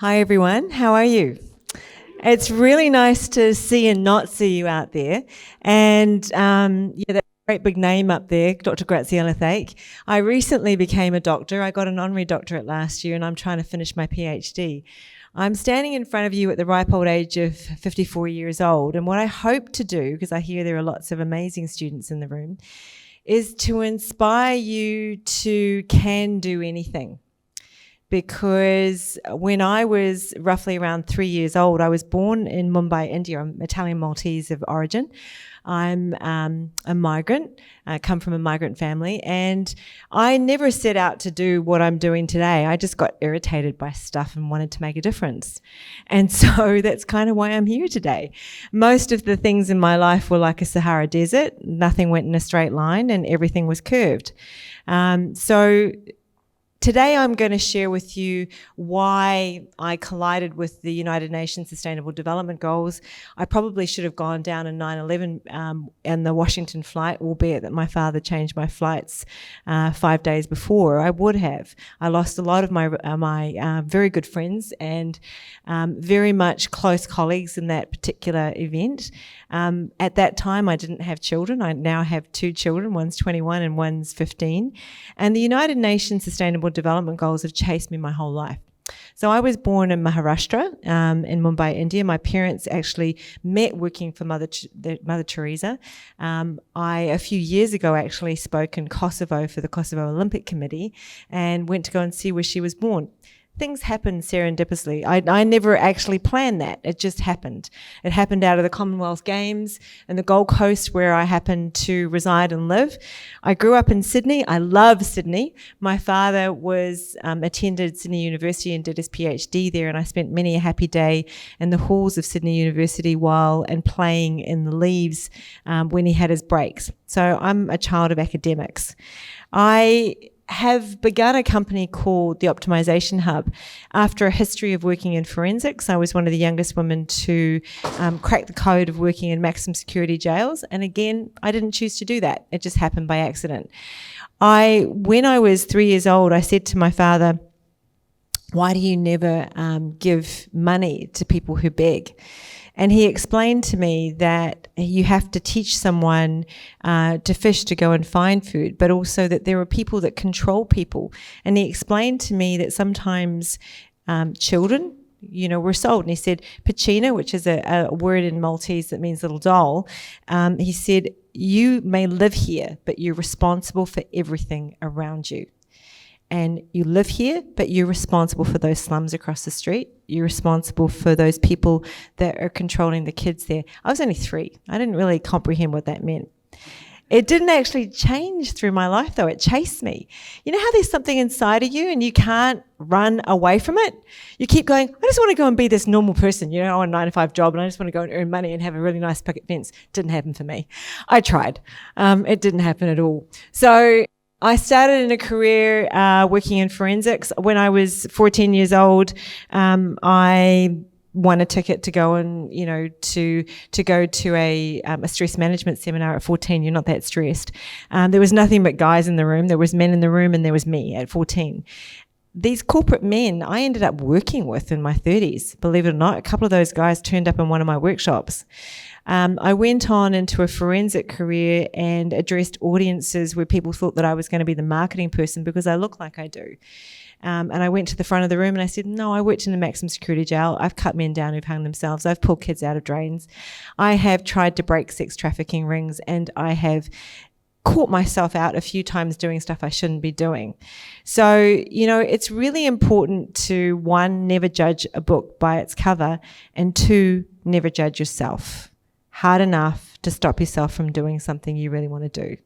Hi everyone, how are you? It's really nice to see and not see you out there. And that great big name up there, Dr. Graziella Thake. I recently became a doctor. I got an honorary doctorate last year and I'm trying to finish my PhD. I'm standing in front of you at the ripe old age of 54 years old. And what I hope to do, because I hear there are lots of amazing students in the room, is to inspire you to can do anything. Because when I was roughly around 3 years old, I was born in Mumbai, India. I'm Italian Maltese of origin. I'm a migrant, I come from a migrant family, and I never set out to do what I'm doing today. I just got irritated by stuff and wanted to make a difference. And so that's kind of why I'm here today. Most of the things in my life were like a Sahara Desert. Nothing went in a straight line and everything was curved. Today I'm going to share with you why I collided with the United Nations Sustainable Development Goals. I probably should have gone down in 9/11 and the Washington flight, albeit that my father changed my flights 5 days before. I would have. I lost a lot of my very good friends and very much close colleagues in that particular event. At that time, I didn't have children. I now have 2 children. One's 21 and one's 15. And the United Nations Sustainable Development Goals have chased me my whole life. So I was born in Maharashtra, in Mumbai, India. My parents actually met working for Mother Teresa. A few years ago, actually spoke in Kosovo for the Kosovo Olympic Committee and went to go and see where she was born. Things happen serendipitously. I never actually planned that. It just happened. It happened out of the Commonwealth Games in the Gold Coast where I happened to reside and live. I grew up in Sydney. I love Sydney. My father attended Sydney University and did his PhD there, and I spent many a happy day in the halls of Sydney University and playing in the leaves when he had his breaks. So I'm a child of academics. I have begun a company called the Optimisation Hub after a history of working in forensics. I was one of the youngest women to crack the code of working in maximum security jails. And again, I didn't choose to do that. It just happened by accident. When I was 3 years old, I said to my father, "Why do you never give money to people who beg?" And he explained to me that you have to teach someone to fish to go and find food, but also that there are people that control people. And he explained to me that sometimes children, were sold. And he said, "Piccina," which is a word in Maltese that means little doll. He said, "You may live here, but you're responsible for everything around you. And you live here, but you're responsible for those slums across the street. You're responsible for those people that are controlling the kids there." I was only 3. I didn't really comprehend what that meant. It didn't actually change through my life, though. It chased me. You know how there's something inside of you and you can't run away from it? You keep going, "I just want to go and be this normal person, on a 9-to-5 job, and I just want to go and earn money and have a really nice picket fence." Didn't happen for me. I tried. It didn't happen at all. So I started in a career working in forensics. When I was 14 years old, I won a ticket to go and, to go to a stress management seminar at 14. You're not that stressed. There was nothing but guys in the room. There was men in the room and there was me at 14. These corporate men I ended up working with in my 30s, believe it or not. A couple of those guys turned up in one of my workshops. I went on into a forensic career and addressed audiences where people thought that I was going to be the marketing person because I look like I do. And I went to the front of the room and I said, "No, I worked in the maximum security jail. I've cut men down who've hung themselves. I've pulled kids out of drains. I have tried to break sex trafficking rings, and I have caught myself out a few times doing stuff I shouldn't be doing." So, it's really important to, 1, never judge a book by its cover, and 2, never judge yourself hard enough to stop yourself from doing something you really want to do.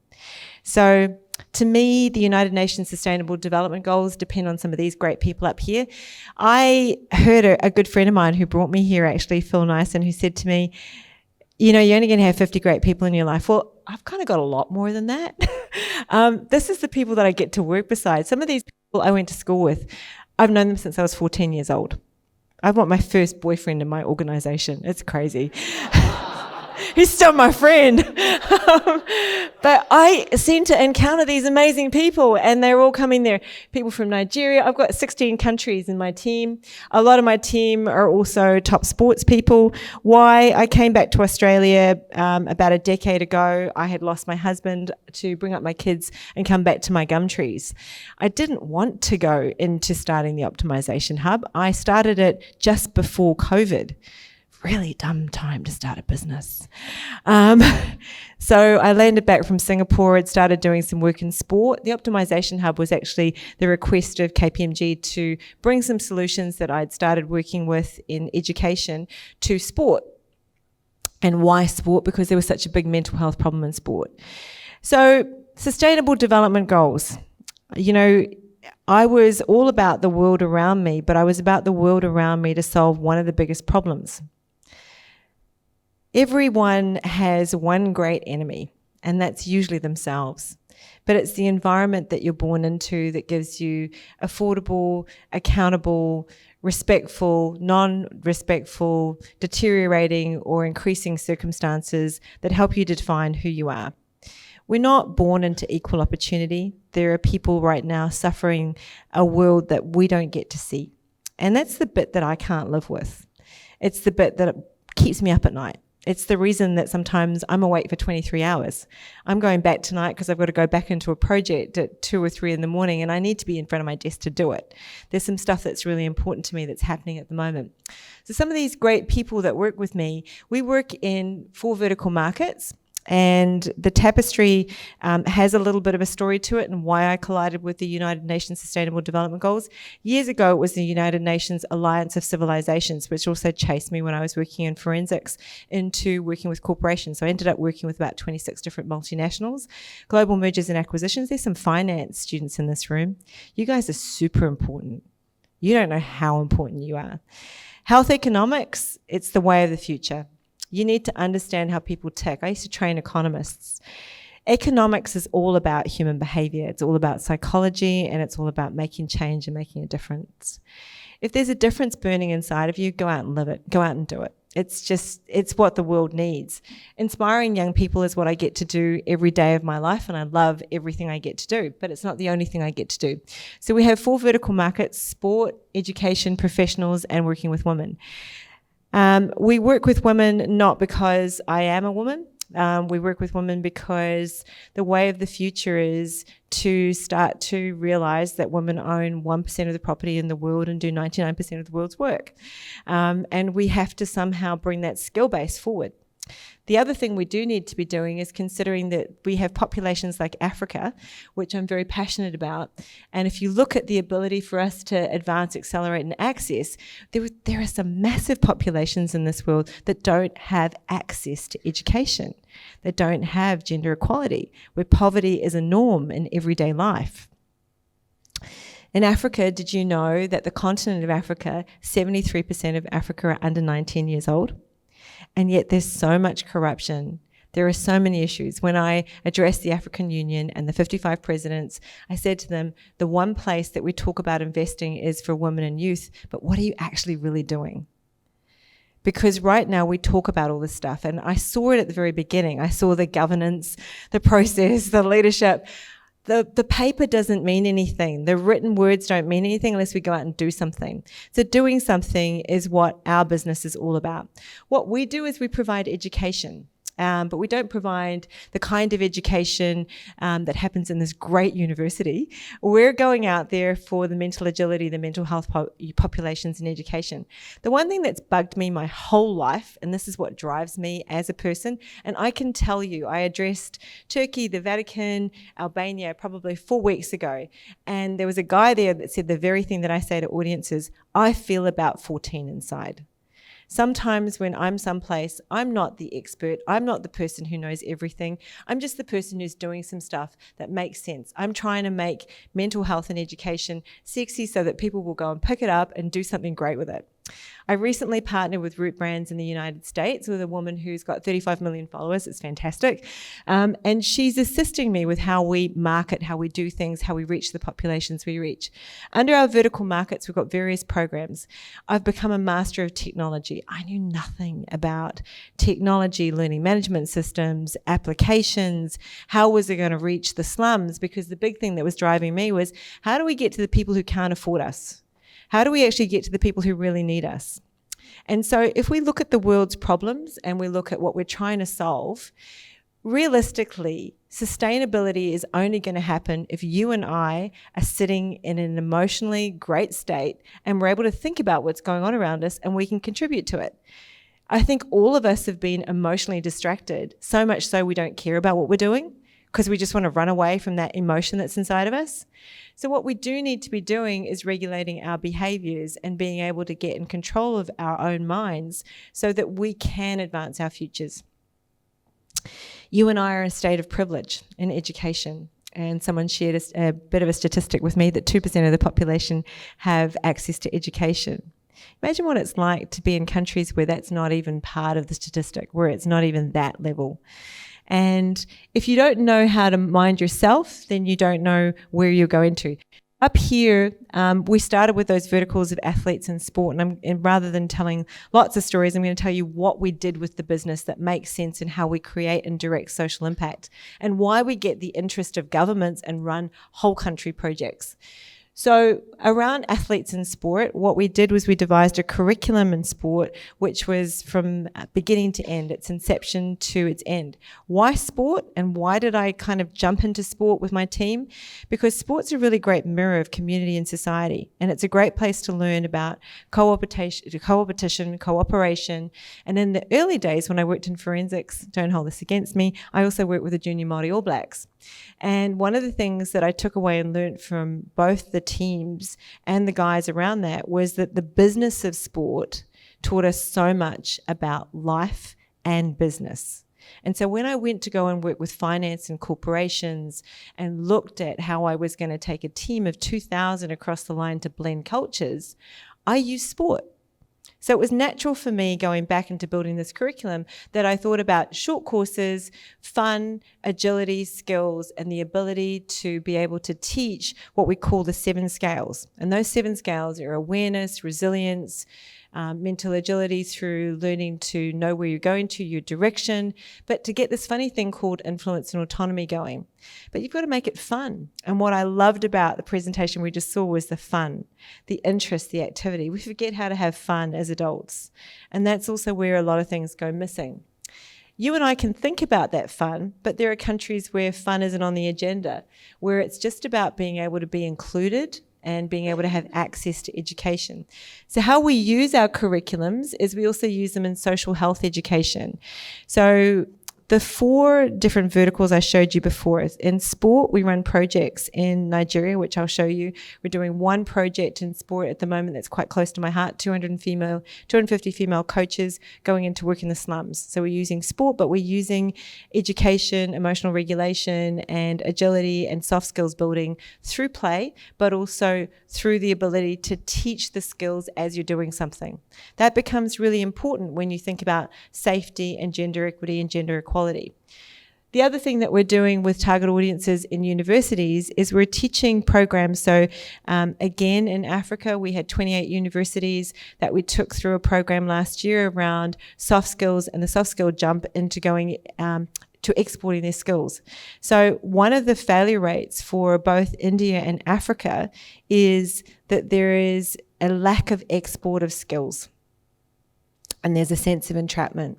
So to me, the United Nations Sustainable Development Goals depend on some of these great people up here. I heard a good friend of mine who brought me here, actually, Phil Nyson, who said to me, "You're only going to have 50 great people in your life." Well, I've kind of got a lot more than that. This is the people that I get to work beside. Some of these people I went to school with, I've known them since I was 14 years old. I want my first boyfriend in my organisation. It's crazy. He's still my friend. But I seem to encounter these amazing people, and they're all coming there. People from Nigeria. I've got 16 countries in my team. A lot of my team are also top sports people. Why? I came back to Australia about a decade ago. I had lost my husband to bring up my kids and come back to my gum trees. I didn't want to go into starting the Optimisation Hub. I started it just before COVID. Really dumb time to start a business. So I landed back from Singapore and started doing some work in sport. The Optimisation Hub was actually the request of KPMG to bring some solutions that I'd started working with in education to sport. And why sport? Because there was such a big mental health problem in sport. So sustainable development goals. You know, I was all about the world around me, but I was about the world around me to solve one of the biggest problems. Everyone has one great enemy, and that's usually themselves. But it's the environment that you're born into that gives you affordable, accountable, respectful, non-respectful, deteriorating or increasing circumstances that help you to define who you are. We're not born into equal opportunity. There are people right now suffering a world that we don't get to see. And that's the bit that I can't live with. It's the bit that keeps me up at night. It's the reason that sometimes I'm awake for 23 hours. I'm going back tonight because I've got to go back into a project at 2 or 3 in the morning, and I need to be in front of my desk to do it. There's some stuff that's really important to me that's happening at the moment. So some of these great people that work with me, we work in 4 vertical markets. And the tapestry has a little bit of a story to it and why I collided with the United Nations Sustainable Development Goals. Years ago, it was the United Nations Alliance of Civilizations, which also chased me when I was working in forensics into working with corporations. So I ended up working with about 26 different multinationals, global mergers and acquisitions. There's some finance students in this room. You guys are super important. You don't know how important you are. Health economics, it's the way of the future. You need to understand how people tick. I used to train economists. Economics is all about human behavior. It's all about psychology, and it's all about making change and making a difference. If there's a difference burning inside of you, go out and live it. Go out and do it. It's what the world needs. Inspiring young people is what I get to do every day of my life, and I love everything I get to do, but it's not the only thing I get to do. So we have 4 vertical markets: sport, education, professionals, and working with women. We work with women not because I am a woman. We work with women because the way of the future is to start to realize that women own 1% of the property in the world and do 99% of the world's work. And we have to somehow bring that skill base forward. The other thing we do need to be doing is considering that we have populations like Africa, which I'm very passionate about. And if you look at the ability for us to advance, accelerate, and access, there are some massive populations in this world that don't have access to education, that don't have gender equality, where poverty is a norm in everyday life. In Africa, did you know that the continent of Africa, 73% of Africa are under 19 years old? And yet there's so much corruption. There are so many issues. When I addressed the African Union and the 55 presidents, I said to them, the one place that we talk about investing is for women and youth, but what are you actually really doing? Because right now we talk about all this stuff, and I saw it at the very beginning. I saw the governance, the process, the leadership. The paper doesn't mean anything. The written words don't mean anything unless we go out and do something. So doing something is what our business is all about. What we do is we provide education. But we don't provide the kind of education that happens in this great university. We're going out there for the mental agility, the mental health populations and education. The one thing that's bugged me my whole life, and this is what drives me as a person, and I can tell you, I addressed Turkey, the Vatican, Albania probably 4 weeks ago, and there was a guy there that said the very thing that I say to audiences: I feel about 14 inside. Sometimes when I'm someplace, I'm not the expert. I'm not the person who knows everything. I'm just the person who's doing some stuff that makes sense. I'm trying to make mental health and education sexy so that people will go and pick it up and do something great with it. I recently partnered with Root Brands in the United States with a woman who's got 35 million followers. It's fantastic. And she's assisting me with how we market, how we do things, how we reach the populations we reach. Under our vertical markets, we've got various programs. I've become a master of technology. I knew nothing about technology, learning management systems, applications. How was it going to reach the slums? Because the big thing that was driving me was, how do we get to the people who can't afford us? How do we actually get to the people who really need us? And so if we look at the world's problems and we look at what we're trying to solve, realistically, sustainability is only going to happen if you and I are sitting in an emotionally great state and we're able to think about what's going on around us and we can contribute to it. I think all of us have been emotionally distracted, so much so we don't care about what we're doing, because we just want to run away from that emotion that's inside of us. So what we do need to be doing is regulating our behaviors and being able to get in control of our own minds so that we can advance our futures. You and I are in a state of privilege in education. And someone shared a bit of a statistic with me that 2% of the population have access to education. Imagine what it's like to be in countries where that's not even part of the statistic, where it's not even that level. And if you don't know how to mind yourself, then you don't know where you're going to. Up here, we started with those verticals of athletes and sport, and rather than telling lots of stories, I'm going to tell you what we did with the business that makes sense and how we create and direct social impact, and why we get the interest of governments and run whole country projects. So around athletes and sport, what we did was we devised a curriculum in sport, which was from beginning to end, its inception to its end. Why sport, and why did I kind of jump into sport with my team? Because sport's a really great mirror of community and society, and it's a great place to learn about cooperation, cooperation. And in the early days when I worked in forensics, don't hold this against me, I also worked with the Junior Māori All Blacks. And one of the things that I took away and learned from both the teams and the guys around that was that the business of sport taught us so much about life and business. And so when I went to go and work with finance and corporations and looked at how I was going to take a team of 2,000 across the line to blend cultures, I used sport. So it was natural for me going back into building this curriculum that I thought about short courses, fun, agility, skills, and the ability to be able to teach what we call the 7 scales. And those 7 scales are awareness, resilience, mental agility through learning to know where you're going to, your direction, but to get this funny thing called influence and autonomy going. But you've got to make it fun. And what I loved about the presentation we just saw was the fun, the interest, the activity. We forget how to have fun as adults. And that's also where a lot of things go missing. You and I can think about that fun, but there are countries where fun isn't on the agenda, where it's just about being able to be included and being able to have access to education. So how we use our curriculums is we also use them in social health education. So the 4 different verticals I showed you before. In sport, we run projects in Nigeria, which I'll show you. We're doing one project in sport at the moment that's quite close to my heart, 250 female coaches going into work in the slums. So we're using sport, but we're using education, emotional regulation, and agility and soft skills building through play, but also through the ability to teach the skills as you're doing something. That becomes really important when you think about safety and gender equity and gender equality. The other thing that we're doing with target audiences in universities is we're teaching programs. So again, in Africa, we had 28 universities that we took through a program last year around soft skills and the soft skill jump into going to exporting their skills. So one of the failure rates for both India and Africa is that there is a lack of export of skills. And there's a sense of entrapment.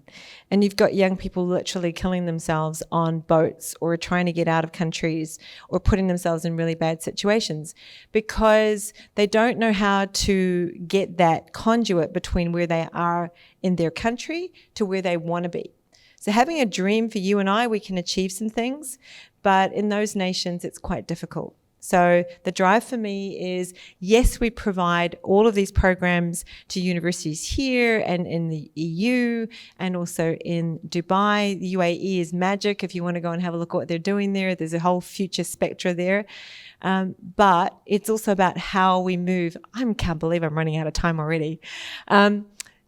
And you've got young people literally killing themselves on boats or trying to get out of countries or putting themselves in really bad situations because they don't know how to get that conduit between where they are in their country to where they want to be. So having a dream for you and I, we can achieve some things, but in those nations, it's quite difficult. So the drive for me is, yes, we provide all of these programs to universities here and in the EU and also in Dubai. The UAE is magic. If you want to go and have a look at what they're doing there, there's a whole future spectra there. But it's also about how we move. I can't believe I'm running out of time already.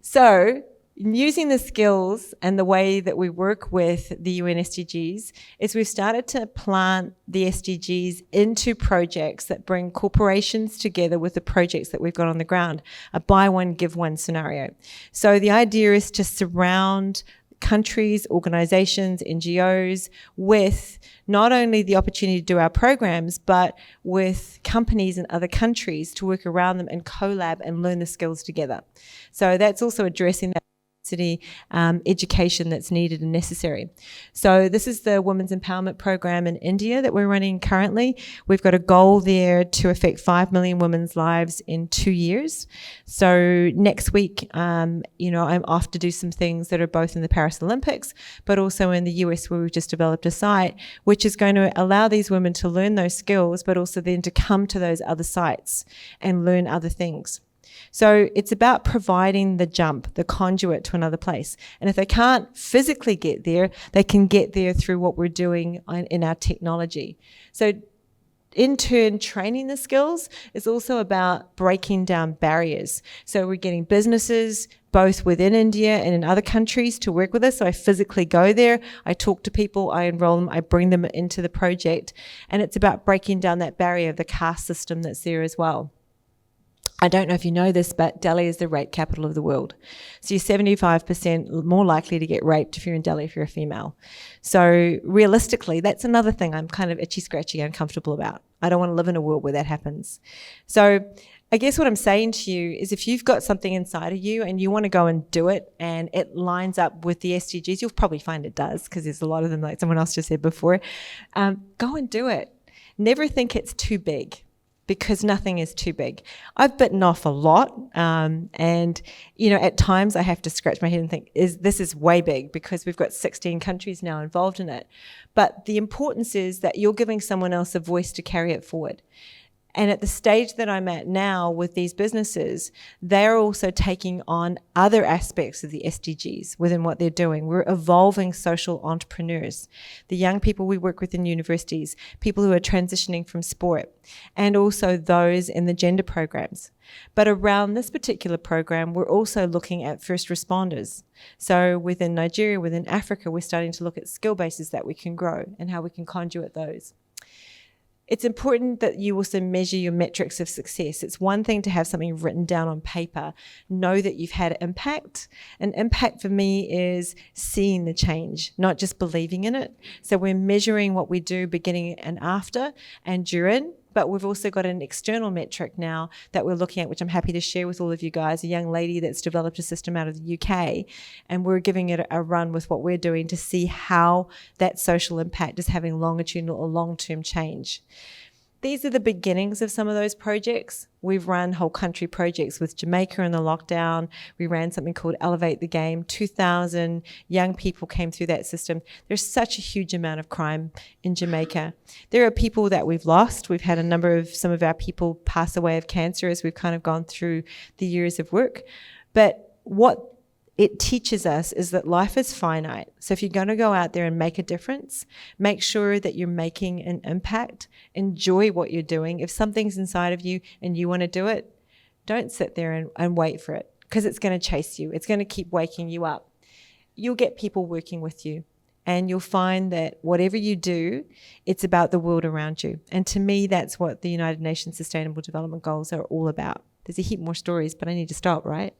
So using the skills and the way that we work with the UN SDGs is we've started to plant the SDGs into projects that bring corporations together with the projects that we've got on the ground, a buy one, give one scenario. So the idea is to surround countries, organizations, NGOs with not only the opportunity to do our programs, but with companies in other countries to work around them and collab and learn the skills together. So that's also addressing that education that's needed and necessary. So this is the Women's Empowerment Program in India that we're running currently. We've got a goal there to affect 5 million women's lives in 2 years. So next week, I'm off to do some things that are both in the Paris Olympics, but also in the US, where we've just developed a site, which is going to allow these women to learn those skills, but also then to come to those other sites and learn other things. So it's about providing the jump, the conduit to another place. And if they can't physically get there, they can get there through what we're doing in our technology. So in turn, training the skills is also about breaking down barriers. So we're getting businesses both within India and in other countries to work with us. So I physically go there, I talk to people, I enroll them, I bring them into the project. And it's about breaking down that barrier of the caste system that's there as well. I don't know if you know this, but Delhi is the rape capital of the world. So you're 75% more likely to get raped if you're in Delhi if you're a female. So realistically, that's another thing I'm kind of itchy, scratchy, uncomfortable about. I don't want to live in a world where that happens. So I guess what I'm saying to you is, if you've got something inside of you and you want to go and do it and it lines up with the SDGs, you'll probably find it does, because there's a lot of them, like someone else just said before. Go and do it. Never think it's too big, because nothing is too big. I've bitten off a lot, and at times I have to scratch my head and think, this is way big, because we've got 16 countries now involved in it. But the importance is that you're giving someone else a voice to carry it forward. And at the stage that I'm at now with these businesses, they're also taking on other aspects of the SDGs within what they're doing. We're evolving social entrepreneurs, the young people we work with in universities, people who are transitioning from sport, and also those in the gender programs. But around this particular program, we're also looking at first responders. So within Nigeria, within Africa, we're starting to look at skill bases that we can grow and how we can conduit those. It's important that you also measure your metrics of success. It's one thing to have something written down on paper, know that you've had impact. And impact for me is seeing the change, not just believing in it. So we're measuring what we do beginning and after and during. But we've also got an external metric now that we're looking at, which I'm happy to share with all of you guys, a young lady that's developed a system out of the UK, and we're giving it a run with what we're doing to see how that social impact is having longitudinal or long-term change. These are the beginnings of some of those projects. We've run whole country projects with Jamaica in the lockdown. We ran something called Elevate the Game. 2,000 young people came through that system. There's such a huge amount of crime in Jamaica. There are people that we've lost. We've had some of our people pass away of cancer as we've kind of gone through the years of work. But what it teaches us is that life is finite. So if you're going to go out there and make a difference, make sure that you're making an impact. Enjoy what you're doing. If something's inside of you and you want to do it, don't sit there and wait for it, because it's going to chase you. It's going to keep waking you up. You'll get people working with you, and you'll find that whatever you do, it's about the world around you. And to me, that's what the United Nations Sustainable Development Goals are all about. There's a heap more stories, but I need to stop, right?